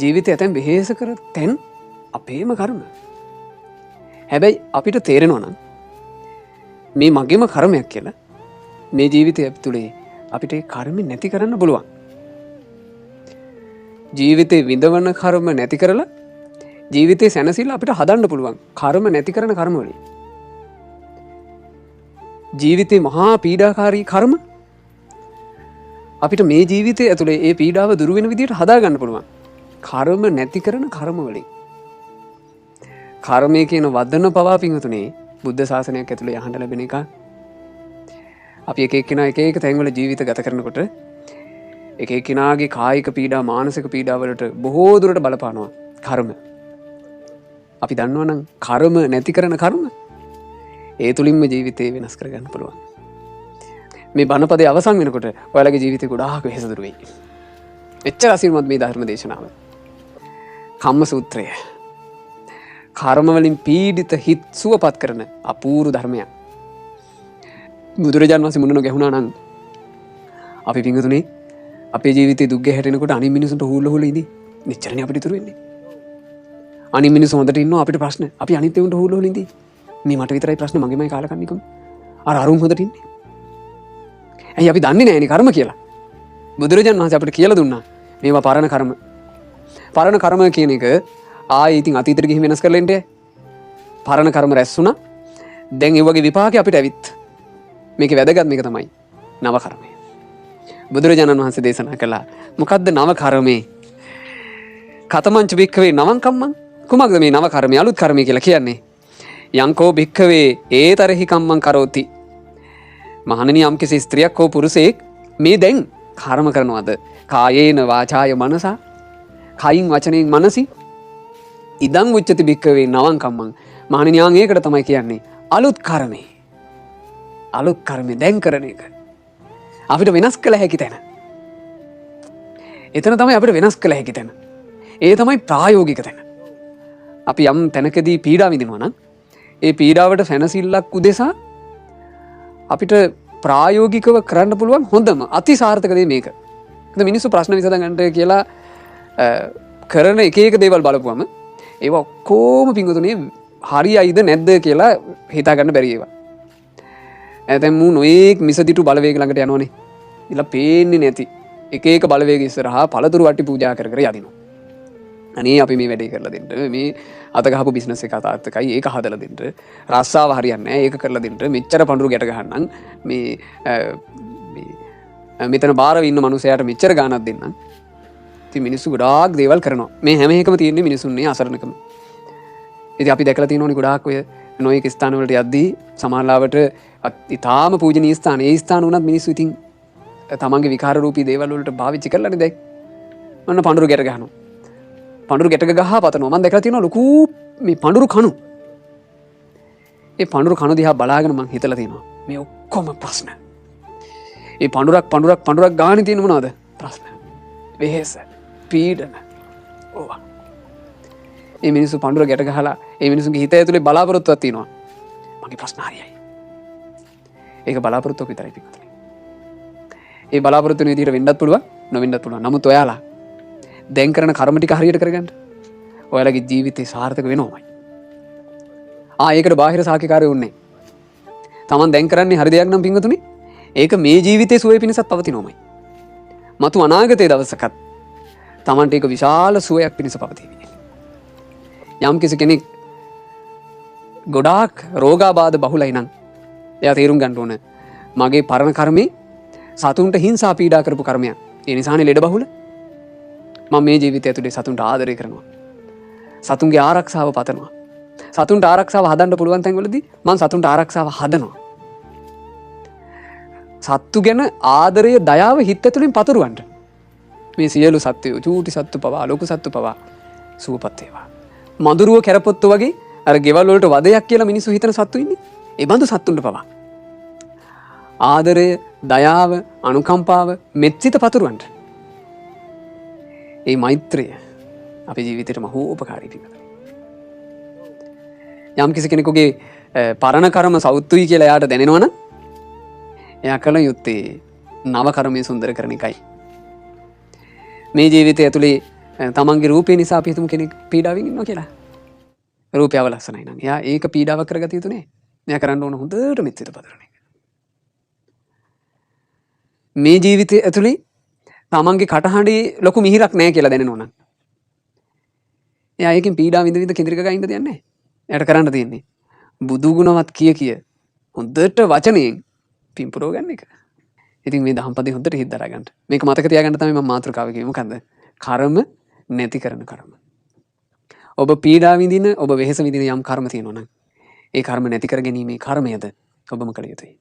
ජීවිතය ඇතැම් වෙහෙස කර තැන් අපේම කර්ම. හැබැයි අපිට තේරෙනවා නම් මේ මගේම කර්මයක් කියලා මේ ජීවිතය තුළේ අපිට කර්ම නැති කරන්න පුළුවන්. ජීවිතේ විඳවන කර්ම නැති කරලා ජීවිතේ සැනසෙල්ල අපිට හදන්න පුළුවන් කර්ම නැති කරන කර්ම වලින්. ජීවිතේ මහා පීඩාකාරී කර්ම අපිට මේ ජීවිතය ඇතුළේ ඒ පීඩාව දුරු වෙන විදිහට හදාගන්න පුළුවන් කර්ම නැති කරන කර්ම වලින්. කර්මය කියන වදන පවා පිංහතුනේ බුද්ධ ශාසනයක් ඇතුළේ යහන්න ලැබෙන එක. අපි එක එක්කෙනා එක එක තැන්වල ජීවිත ගත කරනකොට එක එක්කෙනාගේ කායික පීඩා මානසික පීඩාවලට බොහෝ දුරට බලපානවා කර්ම. අපි දන්නවා නම් කර්ම නැති කරන කර්ම ඒ තුලින්ම ජීවිතේ වෙනස් කරගන්න පුළුවන්. මේ බණපදේ අවසන් වෙනකොට ඔයාලගේ ජීවිතේ ගොඩාක් වෙහෙස දුරු වෙයි. එච්චර අසිරිමත් මේ ධර්ම දේශනාව. කම්ම සූත්‍රය. කර්ම වලින් පීඩිත හිත් සුවපත් කරන අපූර්ව ධර්මයක්. බුදුරජාණන් වහන්සේ මුණන ගැහුණා නම් අපි පිංගුතුනේ අපේ ජීවිතේ දුක් ගැහැටෙනකොට අනිත් මිනිසුන්ට හූල හූල ඉඳි. මෙච්චරනේ අපිට ඉතුරු වෙන්නේ. අනිත් මිනිස්සු හොඳට ඉන්නවා අපිට ප්‍රශ්න. අපි අනිත් ඒුන්ට හූල හූල ඉඳි. මේ මට විතරයි ප්‍රශ්න මගේමයි කාලකන්නිකම. අරුන් හොඳට ඉන්නේ. ඇයි අපි දන්නේ නැහැනේ කර්ම කියලා. බුදුරජාණන් වහන්සේ අපිට කියලා දුන්නා මේවා පරණ කර්ම. පරණ කර්ම කියන එක ආයේ ඉතින් අතීතෙට ගිහින් වෙනස් කරලා ඉන්නේ. පරණ කර්ම රැස් වුණා. දැන් ඒ වගේ විපාකේ අපිට ඇවිත්. මේකේ වැදගත් මේක තමයි නව කර්මය. බුදුරජාණන් වහන්සේ දේශනා කළා මොකද්ද නව කර්මේ? කතමංච භික්ඛවේ නවං කම්මං. කුමක්ද මේ නව කර්මය අලුත් කර්මය කියලා කියන්නේ? යංකෝ භික්ඛවේ ඒතරහි කම්මං කරෝති. මහණෙනි යම් කිසි ස්ත්‍රියක් හෝ පුරුෂයෙක් මේ දැන් කර්ම කරනවාද? කායේන වාචාය මනසා. කයින් වචනයෙන් මනසි. ඉදං උච්චති භික්ඛවේ නවං කම්මං. මහණෙනි යන් ඒකට තමයි කියන්නේ අලුත් කර්මය. අලුත් කර්මය දැන් කරන එක. අපිට වෙනස් කළ හැකි තැන. එතන තමයි අපිට වෙනස් කළ හැකි තැන. ඒ තමයි ප්‍රායෝගික තැන. අපි යම් තැනකදී පීඩා විඳිනවා නම් ඒ පීඩාවට සැනසෙල්ලක් උදෙසා අපිට ප්‍රායෝගිකව කරන්න පුළුවන් හොඳම අතිසාර්ථක දේ මේක. මිනිස්සු ප්‍රශ්න විසඳගන්නට කියලා කරන එක එක දේවල් බලපුවම ඒවා ඔක්කොම පිංගුතුනේ හරියයිද නැද්ද කියලා හිතා ගන්න බැරි ඒවා. ඇතැම් මු නොයෙක් මිසදිටු බලවේග ළඟට යනවනේ. ඉතින් පේන්නේ නැති එක එක බලවේග ඉස්සරහා පළතුරු වට්ටි පූජා කර කර යදිනවා. අනේ අපි මේ වැඩේ කරලා දෙන්න. මේ අත ගහපු බිස්නස් එක අතාත්තකයි ඒක හදලා දෙන්න. රස්සාව හරියන්නේ නැහැ ඒක කරලා දෙන්න. මෙච්චර පඳුරු ගැට ගහන්නම් මේ මෙතන බාරව ඉන්න මනුස්සයාට මෙච්චර ගාණක් දෙන්නම්. ඉතින් මිනිස්සු ගොඩාක් දේවල් කරනවා. මේ හැම එකම තියෙන්නේ මිනිසුන්ගේ අසරණකම. ඉතින් අපි දැකලා තියෙනෝනේ ගොඩාක් ඔය නොයෙක් ස්ථාන වලට යද්දී සමාජලාවට ඉතාම පූජනීය ස්ථාන ඒ ස්ථාන උනත් මිනිස්සු ඉතින් තමන්ගේ විකාර රූපී දේවල් වලට පාවිච්චි කරලානේ දැන්. ඔන්න පඳුරු ගැට ගහනවා. පඳුරු ගැට ගහ පතනවා. මම දැකලා තියෙනවා ලොකු මේ පඳුරු කණු. ඒ පඳුරු කණු දිහා බලාගෙන මම හිතලා තියෙනවා මේ ඔක්කොම ප්‍රශ්න. ඒ පඳුරක් ගානේ තියෙන මොනවද? ප්‍රශ්න. වෙහෙස, පීඩන. ඕවා. ඒ මිනිස්සු පඳුර ගැට ගහලා ඒ මිනිස්සුන්ගේ හිත ඇතුලේ බලාපොරොත්තුවක් තියෙනවා. මගේ ප්‍රශ්න හරියයි. ඒක බලාපොරොත්තුවක් විතරයි පිටුතුනේ. ඒ බලාපොරොත්තු වෙන විදිහට වෙන්නත් පුළුවන්, නොවෙන්නත් පුළුවන්. නමුත් ඔයාලා දැන් කරන කර්ම ටික හරියට කරගන්න. ඔයාලගේ ජීවිතේ සාර්ථක වෙනවමයි. ඒකට බාහිර සාක්ෂිකාරයෝ උන්නේ. Taman දැන් කරන්නේ හරි දෙයක් නම් පිටුතුනේ. ඒක මේ ජීවිතේ සුවය පිණිසත් පවතිනවමයි. මතු අනාගතයේ දවසකත් Tamanට ඒක විශාල සුවයක් පිණිස පවතිවි. යම් කිසි කෙනෙක් ගොඩාක් රෝගාබාධ බහුලයි නම් එයා තේරුම් ගන්න ඕන මගේ පරණ කර්මේ සතුන්ට හිංසා පීඩා කරපු කර්මයක්. ඒ නිසානේ ලෙඩ බහුල. මම මේ ජීවිතය ඇතුලේ සතුන්ට ආදරය කරනවා. සතුන්ගේ ආරක්ෂාව පතනවා. සතුන්ට ආරක්ෂාව හදන්න පුළුවන් තැන්වලදී මම සතුන්ට ආරක්ෂාව හදනවා. සත්තු ගැන ආදරය දයාව හිත ඇතුලෙන් පතුරවන්න. මේ සියලු සත්වයෝ චූටි සත්තු පවා ලොකු සත්තු පවා සුවපත් වේවා. මදුරුව කැරපොත්තු වගේ අර ගෙවල් වලට වදයක් කියලා මිනිස්සු හිතන සත්තු ඉන්නේ. ඒ බඳු සත්තුන්ට පවා ආදරය, දයාව, අනුකම්පාව, මෙත්සිත පතුරවන්න. ඒ මෛත්‍රිය අපේ ජීවිතේට මහෝපකාරී පිටුතුනි. යම් කිසි කෙනෙකුගේ පරණ කර්ම සෞතුයි කියලා එයාට දැනෙනවනම් එයා කල යුත්තේ නව කර්මයේ සුන්දර කරන එකයි. මේ ජීවිතය ඇතුලේ තමන්ගේ රූපය නිසා පිතුම කෙනෙක් පීඩාවෙන් ඉන්නවා කියලා. රූපයව ලස්සනයි නම් යා ඒක පීඩාවක් කරගත යුතුනේ. මෙයා කරන්න ඕන හොඳට මෙත් සිත පදරන එක. මේ ජීවිතය ඇතුලේ තමන්ගේ කටහඬේ ලොකු මිහිරක් නැහැ කියලා දැනෙනවා නම් එයා ඒකෙන් පීඩාව විඳ විඳ කෙඳිරක ගින්න දෙන්නේ නැහැ. එයාට කරන්න තියෙන්නේ බුදු ගුණවත් කිය හොඳට වචනයෙන් පිම්පුරව ගන්න එක. ඉතින් මේ දහම්පදේ හොඳට හිත දරා ගන්න. මේක මතක තියාගන්න තමයි මම මාතෘකාව කිව්වේ. මොකද්ද? කර්ම නැති කරන කර්ම. ඔබ පීඩා විඳින, ඔබ වෙහෙස විඳින යම් කර්ම තියෙනවා නම් ඒ කර්ම නැති කර ගැනීමේ කර්මයද ඔබම කළ යුතුයි.